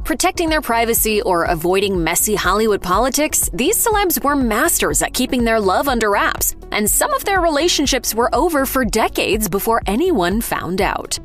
Protecting their privacy or avoiding messy Hollywood politics, these celebs were masters at keeping their love under wraps, and some of their relationships were over for decades before anyone found out.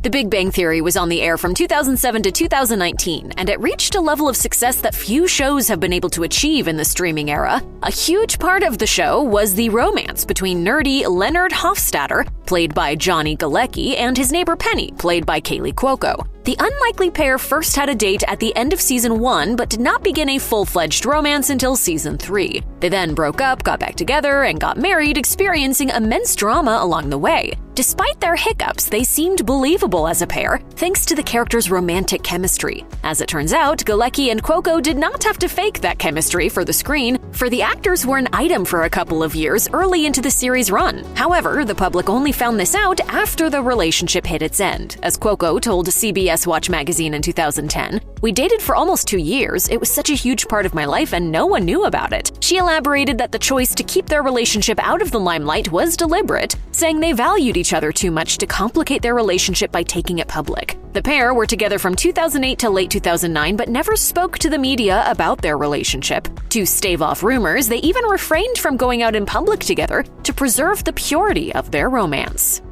The Big Bang Theory was on the air from 2007 to 2019, and it reached a level of success that few shows have been able to achieve in the streaming era. A huge part of the show was the romance between nerdy Leonard Hofstadter, played by Johnny Galecki, and his neighbor Penny, played by Kaley Cuoco. The unlikely pair first had a date at the end of season 1, but did not begin a full-fledged romance until season 3. They then broke up, got back together, and got married, experiencing immense drama along the way. Despite their hiccups, they seemed believable as a pair, thanks to the characters' romantic chemistry. As it turns out, Galecki and Cuoco did not have to fake that chemistry for the screen, for the actors were an item for a couple of years early into the series' run. However, the public only found this out after the relationship hit its end. As Cuoco told CBS Watch magazine in 2010, "We dated for almost 2 years. It was such a huge part of my life and no one knew about it." She elaborated that the choice to keep their relationship out of the limelight was deliberate, saying they valued each other too much to complicate their relationship by taking it public. The pair were together from 2008 to late 2009 but never spoke to the media about their relationship. To stave off rumors, they even refrained from going out in public together to preserve the purity of their romance.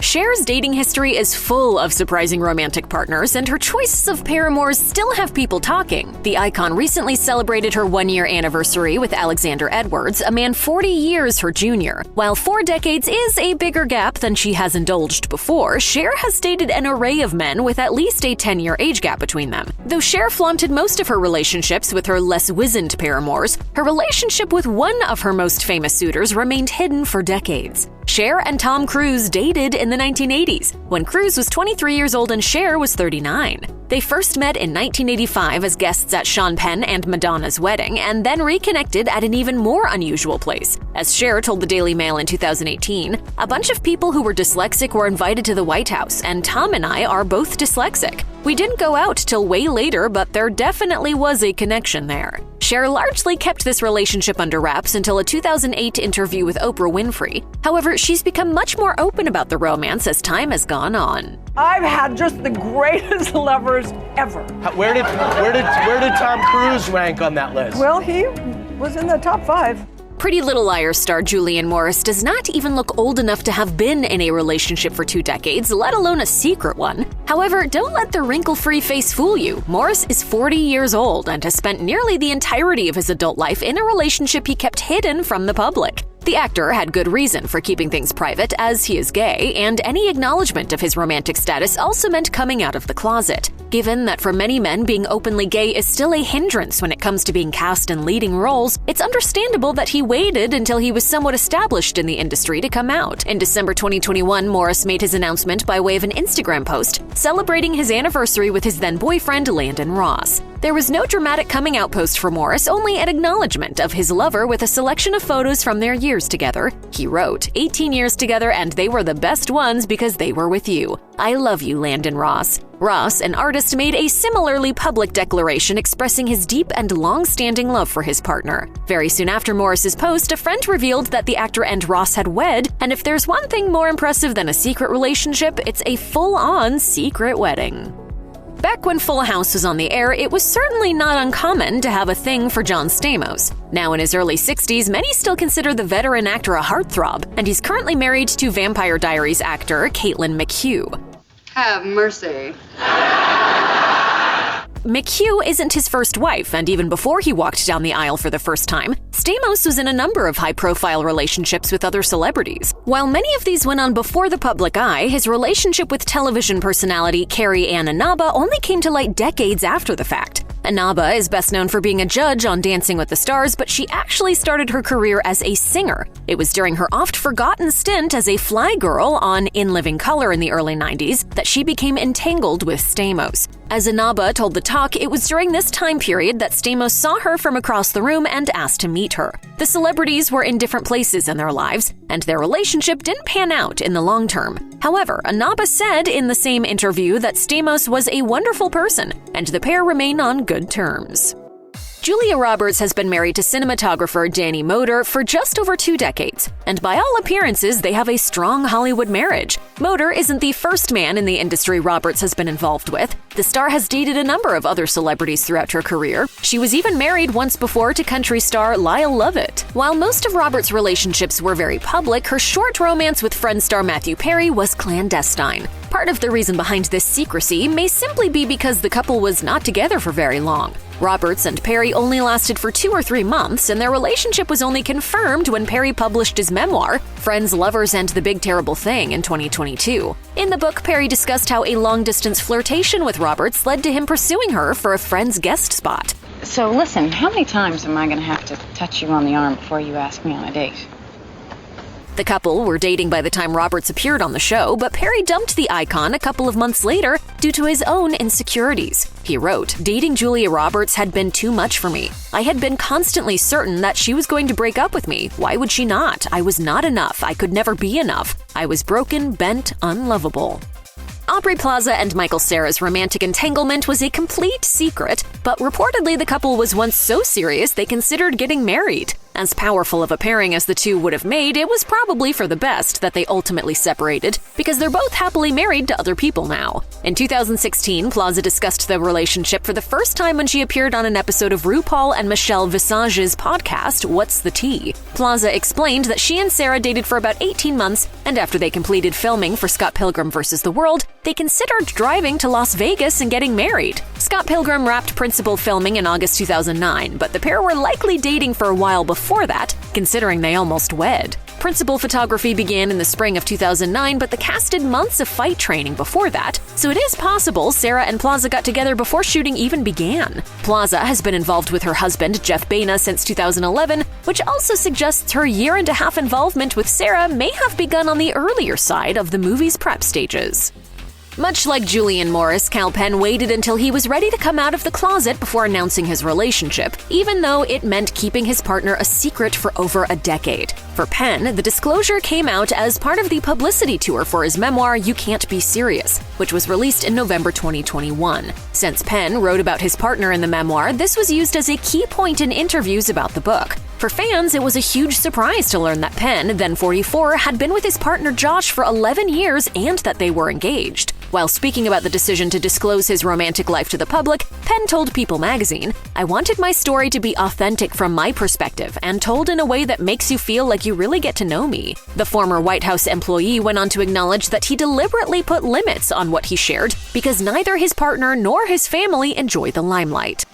Cher's dating history is full of surprising romantic partners, and her choices of paramours still have people talking. The icon recently celebrated her 1-year anniversary with Alexander Edwards, a man 40 years her junior. While 4 decades is a bigger gap than she has indulged before, Cher has dated an array of men with at least a 10-year age gap between them. Though Cher flaunted most of her relationships with her less wizened paramours, her relationship with one of her most famous suitors remained hidden for decades. Cher and Tom Cruise dated in the 1980s, when Cruise was 23 years old and Cher was 39. They first met in 1985 as guests at Sean Penn and Madonna's wedding, and then reconnected at an even more unusual place. As Cher told the Daily Mail in 2018, "A bunch of people who were dyslexic were invited to the White House, and Tom and I are both dyslexic. We didn't go out till way later, but there definitely was a connection there." Cher largely kept this relationship under wraps until a 2008 interview with Oprah Winfrey. However, she's become much more open about the romance as time has gone on. "I've had just the greatest lovers ever." Where did Tom Cruise rank on that list? Well, he was in the top 5. Pretty Little Liars star Julian Morris does not even look old enough to have been in a relationship for 2 decades, let alone a secret one. However, don't let the wrinkle-free face fool you. Morris is 40 years old and has spent nearly the entirety of his adult life in a relationship he kept hidden from the public. The actor had good reason for keeping things private, as he is gay, and any acknowledgement of his romantic status also meant coming out of the closet. Given that for many men, being openly gay is still a hindrance when it comes to being cast in leading roles, it's understandable that he waited until he was somewhat established in the industry to come out. In December 2021, Morris made his announcement by way of an Instagram post, celebrating his anniversary with his then-boyfriend Landon Ross. There was no dramatic coming out post for Morris, only an acknowledgement of his lover with a selection of photos from their years together. He wrote, 18 years together and they were the best ones because they were with you. I love you, Landon Ross. Ross, an artist, made a similarly public declaration expressing his deep and long-standing love for his partner. Very soon after Morris's post, a friend revealed that the actor and Ross had wed, and if there's one thing more impressive than a secret relationship, it's a full-on secret wedding. Back when Full House was on the air, it was certainly not uncommon to have a thing for John Stamos. Now in his early 60s, many still consider the veteran actor a heartthrob, and he's currently married to Vampire Diaries actor Caitlin McHugh. Have mercy. McHugh isn't his first wife, and even before he walked down the aisle for the first time, Stamos was in a number of high-profile relationships with other celebrities. While many of these went on before the public eye, his relationship with television personality Carrie and Inaba only came to light decades after the fact. Inaba is best known for being a judge on Dancing with the Stars, but she actually started her career as a singer. It was during her oft-forgotten stint as a fly girl on In Living Color in the early 90s that she became entangled with Stamos. As Inaba told The Talk, it was during this time period that Stamos saw her from across the room and asked to meet her. The celebrities were in different places in their lives, and their relationship didn't pan out in the long term. However, Inaba said in the same interview that Stamos was a wonderful person, and the pair remain on good terms. Julia Roberts has been married to cinematographer Danny Moder for just over 2 decades, and by all appearances, they have a strong Hollywood marriage. Moder isn't the first man in the industry Roberts has been involved with. The star has dated a number of other celebrities throughout her career. She was even married once before to country star Lyle Lovett. While most of Roberts' relationships were very public, her short romance with Friends star Matthew Perry was clandestine. Part of the reason behind this secrecy may simply be because the couple was not together for very long. Roberts and Perry only lasted for 2 or 3 months, and their relationship was only confirmed when Perry published his memoir, Friends, Lovers, and the Big Terrible Thing, in 2022. In the book, Perry discussed how a long-distance flirtation with Roberts led to him pursuing her for a Friends guest spot. So listen, how many times am I going to have to touch you on the arm before you ask me on a date? The couple were dating by the time Roberts appeared on the show, but Perry dumped the icon a couple of months later due to his own insecurities. He wrote, "Dating Julia Roberts had been too much for me. I had been constantly certain that she was going to break up with me. Why would she not? I was not enough. I could never be enough. I was broken, bent, unlovable." Aubrey Plaza and Michael Cera's romantic entanglement was a complete secret, but reportedly the couple was once so serious they considered getting married. As powerful of a pairing as the two would have made, it was probably for the best that they ultimately separated, because they're both happily married to other people now. In 2016, Plaza discussed the relationship for the first time when she appeared on an episode of RuPaul and Michele Visage's podcast, What's the Tea? Plaza explained that she and Cera dated for about 18 months, and after they completed filming for Scott Pilgrim vs. the World, they considered driving to Las Vegas and getting married. Scott Pilgrim wrapped principal filming in August 2009, but the pair were likely dating for a while before that, considering they almost wed. Principal photography began in the spring of 2009, but the cast did months of fight training before that, so it is possible Cera and Plaza got together before shooting even began. Plaza has been involved with her husband, Jeff Baena, since 2011, which also suggests her year-and-a-half involvement with Cera may have begun on the earlier side of the movie's prep stages. Much like Julian Morris, Kal Penn waited until he was ready to come out of the closet before announcing his relationship, even though it meant keeping his partner a secret for over a decade. For Penn, the disclosure came out as part of the publicity tour for his memoir, You Can't Be Serious, which was released in November 2021. Since Penn wrote about his partner in the memoir, this was used as a key point in interviews about the book. For fans, it was a huge surprise to learn that Penn, then 44, had been with his partner Josh for 11 years and that they were engaged. While speaking about the decision to disclose his romantic life to the public, Penn told People magazine, "I wanted my story to be authentic from my perspective and told in a way that makes you feel like you really get to know me." The former White House employee went on to acknowledge that he deliberately put limits on what he shared because neither his partner nor his family enjoy the limelight.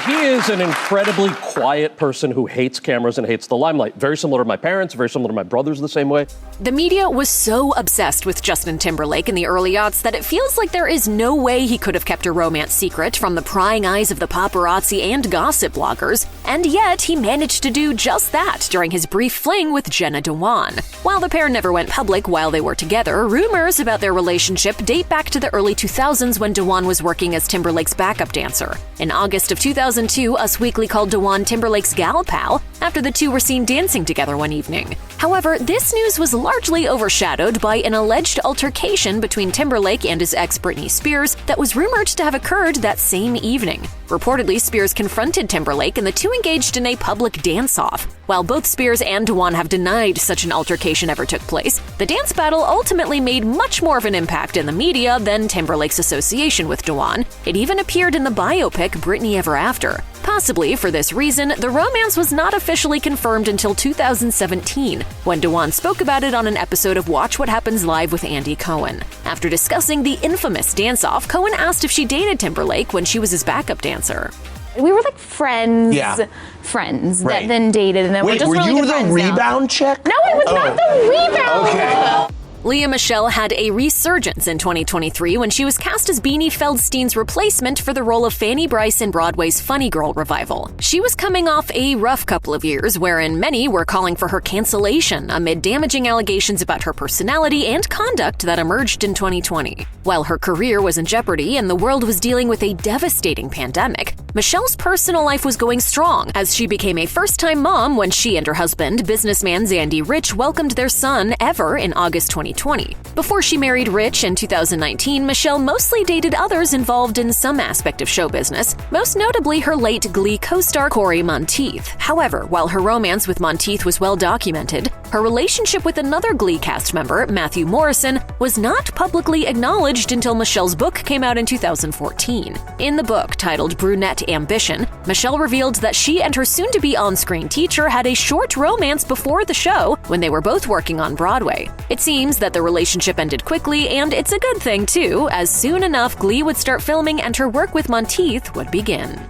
He is an incredibly quiet person who hates cameras and hates the limelight. Very similar to my parents, very similar to my brothers the same way. The media was so obsessed with Justin Timberlake in the early aughts that it feels like there is no way he could have kept a romance secret from the prying eyes of the paparazzi and gossip bloggers, and yet he managed to do just that during his brief fling with Jenna Dewan. While the pair never went public while they were together, rumors about their relationship date back to the early 2000s when Dewan was working as Timberlake's backup dancer. In August of 2002, Us Weekly called Dewan Timberlake's gal pal after the two were seen dancing together one evening. However, this news was largely overshadowed by an alleged altercation between Timberlake and his ex Britney Spears that was rumored to have occurred that same evening. Reportedly, Spears confronted Timberlake and the two engaged in a public dance-off. While both Spears and Dewan have denied such an altercation ever took place, the dance battle ultimately made much more of an impact in the media than Timberlake's association with Dewan. It even appeared in the biopic Britney Ever After. Possibly for this reason, the romance was not officially confirmed until 2017, when Dewan spoke about it on an episode of Watch What Happens Live with Andy Cohen. After discussing the infamous dance-off, Cohen asked if she dated Timberlake when she was his backup dancer. We were like friends, Right. that then dated, and then Wait, we're just were really you good the friends now. rebound chick? No, I was not the rebound. Okay. Lea Michele had a resurgence in 2023 when she was cast as Beanie Feldstein's replacement for the role of Fanny Brice in Broadway's Funny Girl revival. She was coming off a rough couple of years wherein many were calling for her cancellation amid damaging allegations about her personality and conduct that emerged in 2020. While her career was in jeopardy and the world was dealing with a devastating pandemic, Michelle's personal life was going strong as she became a first-time mom when she and her husband, businessman Zandy Rich, welcomed their son, Ever, in August 2020. Before she married Rich in 2019, Michele mostly dated others involved in some aspect of show business, most notably her late Glee co-star Cory Monteith. However, while her romance with Monteith was well documented, her relationship with another Glee cast member, Matthew Morrison, was not publicly acknowledged until Michelle's book came out in 2014. In the book, titled Brunette Ambition, Michele revealed that she and her soon-to-be on-screen teacher had a short romance before the show when they were both working on Broadway. It seems that the relationship ended quickly, and it's a good thing too, as soon enough Glee would start filming and her work with Monteith would begin.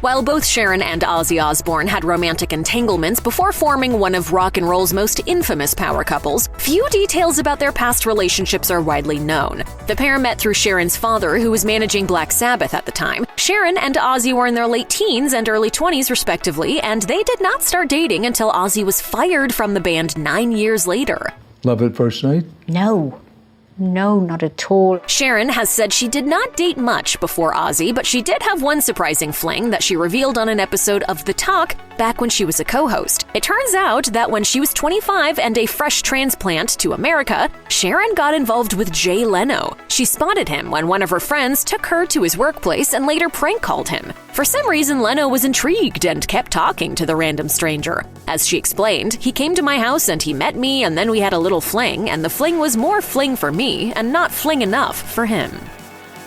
While both Sharon and Ozzy Osbourne had romantic entanglements before forming one of rock and roll's most infamous power couples, few details about their past relationships are widely known. The pair met through Sharon's father, who was managing Black Sabbath at the time. Sharon and Ozzy were in their late teens and early 20s respectively, and they did not start dating until Ozzy was fired from the band 9 years later. Love at first night? No, not at all. Sharon has said she did not date much before Ozzy, but she did have one surprising fling that she revealed on an episode of The Talk back when she was a co-host. It turns out that when she was 25 and a fresh transplant to America, Sharon got involved with Jay Leno. She spotted him when one of her friends took her to his workplace and later prank called him. For some reason, Leno was intrigued and kept talking to the random stranger. As she explained, he came to my house and he met me, and then we had a little fling, and the fling was more fling for me and not fling enough for him.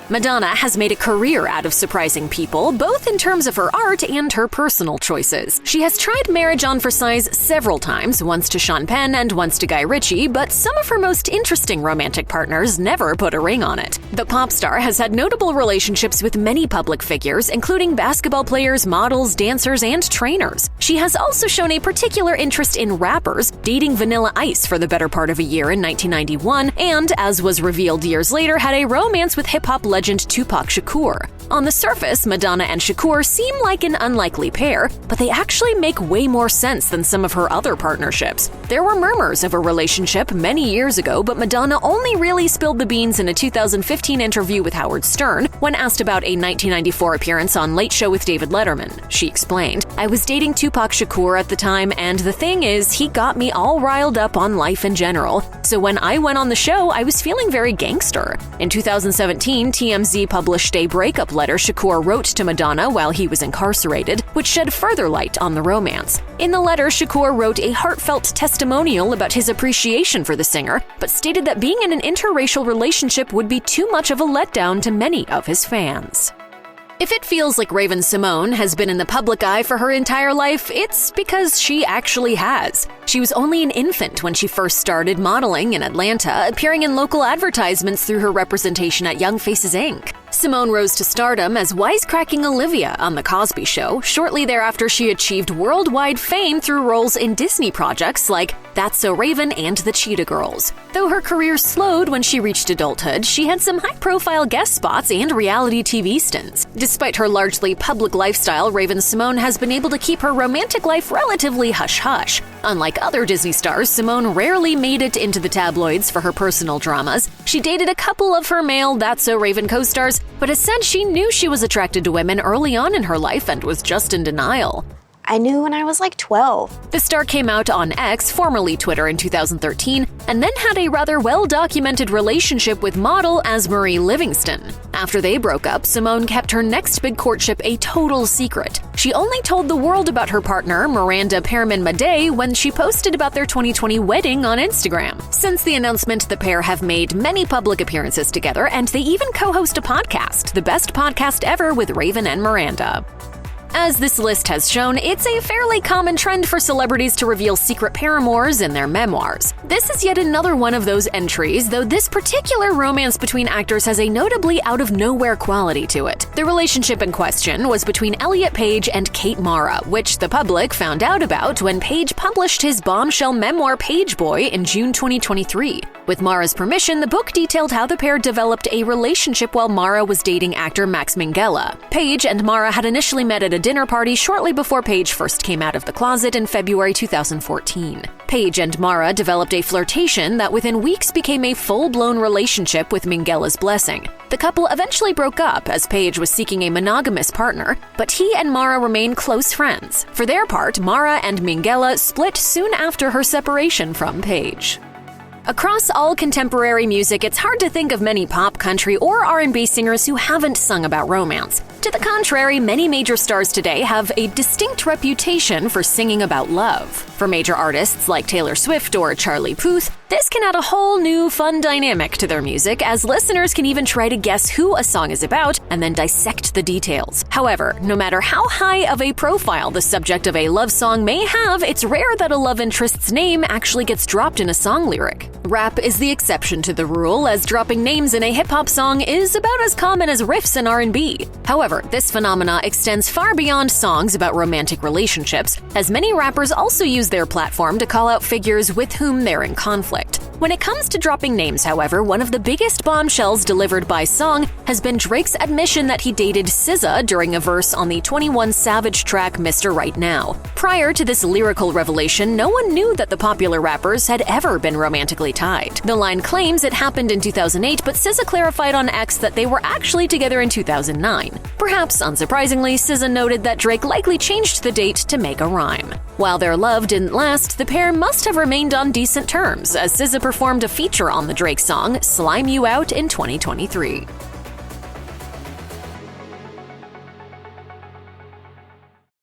Madonna has made a career out of surprising people, both in terms of her art and her personal choices. She has tried marriage on for size several times, once to Sean Penn and once to Guy Ritchie, but some of her most interesting romantic partners never put a ring on it. The pop star has had notable relationships with many public figures, including basketball players, models, dancers, and trainers. She has also shown a particular interest in rappers, dating Vanilla Ice for the better part of a year in 1991, and, as was revealed years later, had a romance with hip-hop legend Tupac Shakur. On the surface, Madonna and Shakur seem like an unlikely pair, but they actually make way more sense than some of her other partnerships. There were murmurs of a relationship many years ago, but Madonna only really spilled the beans in a 2015 interview with Howard Stern when asked about a 1994 appearance on Late Show with David Letterman. She explained, "I was dating Tupac Shakur at the time, and the thing is, he got me all riled up on life in general. So when I went on the show, I was feeling very gangster." In 2017, TMZ published a breakup letter Shakur wrote to Madonna while he was incarcerated, which shed further light on the romance. In the letter, Shakur wrote a heartfelt testimonial about his appreciation for the singer, but stated that being in an interracial relationship would be too much of a letdown to many of his fans. If it feels like Raven-Symoné has been in the public eye for her entire life, it's because she actually has. She was only an infant when she first started modeling in Atlanta, appearing in local advertisements through her representation at Young Faces Inc. Symoné rose to stardom as wisecracking Olivia on The Cosby Show. Shortly thereafter, she achieved worldwide fame through roles in Disney projects like That's So Raven and The Cheetah Girls. Though her career slowed when she reached adulthood, she had some high-profile guest spots and reality TV stints. Despite her largely public lifestyle, Raven-Symoné has been able to keep her romantic life relatively hush-hush. Unlike other Disney stars, Symoné rarely made it into the tabloids for her personal dramas. She dated a couple of her male That's So Raven co-stars, but has said she knew she was attracted to women early on in her life and was just in denial. I knew when I was like 12. The star came out on X, formerly Twitter, in 2013, and then had a rather well-documented relationship with model Marie Livingston. After they broke up, Symoné kept her next big courtship a total secret. She only told the world about her partner, Miranda Perriman-Madej, when she posted about their 2020 wedding on Instagram. Since the announcement, the pair have made many public appearances together, and they even co-host a podcast, the best podcast ever with Raven and Miranda. As this list has shown, it's a fairly common trend for celebrities to reveal secret paramours in their memoirs. This is yet another one of those entries, though this particular romance between actors has a notably out-of-nowhere quality to it. The relationship in question was between Elliot Page and Kate Mara, which the public found out about when Page published his bombshell memoir Page Boy in June 2023. With Mara's permission, the book detailed how the pair developed a relationship while Mara was dating actor Max Minghella. Paige and Mara had initially met at a dinner party shortly before Paige first came out of the closet in February 2014. Paige and Mara developed a flirtation that within weeks became a full-blown relationship with Minghella's blessing. The couple eventually broke up as Paige was seeking a monogamous partner, but he and Mara remained close friends. For their part, Mara and Minghella split soon after her separation from Paige. Across all contemporary music, it's hard to think of many pop, country, or R&B singers who haven't sung about romance. To the contrary, many major stars today have a distinct reputation for singing about love. For major artists like Taylor Swift or Charlie Puth, this can add a whole new fun dynamic to their music, as listeners can even try to guess who a song is about and then dissect the details. However, no matter how high of a profile the subject of a love song may have, it's rare that a love interest's name actually gets dropped in a song lyric. Rap is the exception to the rule, as dropping names in a hip-hop song is about as common as riffs in R&B. However, this phenomena extends far beyond songs about romantic relationships, as many rappers also use their platform to call out figures with whom they're in conflict. When it comes to dropping names, however, one of the biggest bombshells delivered by song has been Drake's admission that he dated SZA during a verse on the 21 Savage track Mr. Right Now. Prior to this lyrical revelation, no one knew that the popular rappers had ever been romantically tied. The line claims it happened in 2008, but SZA clarified on X that they were actually together in 2009. Perhaps unsurprisingly, SZA noted that Drake likely changed the date to make a rhyme. While their love didn't last, the pair must have remained on decent terms, as SZA performed a feature on the Drake song Slime You Out in 2023.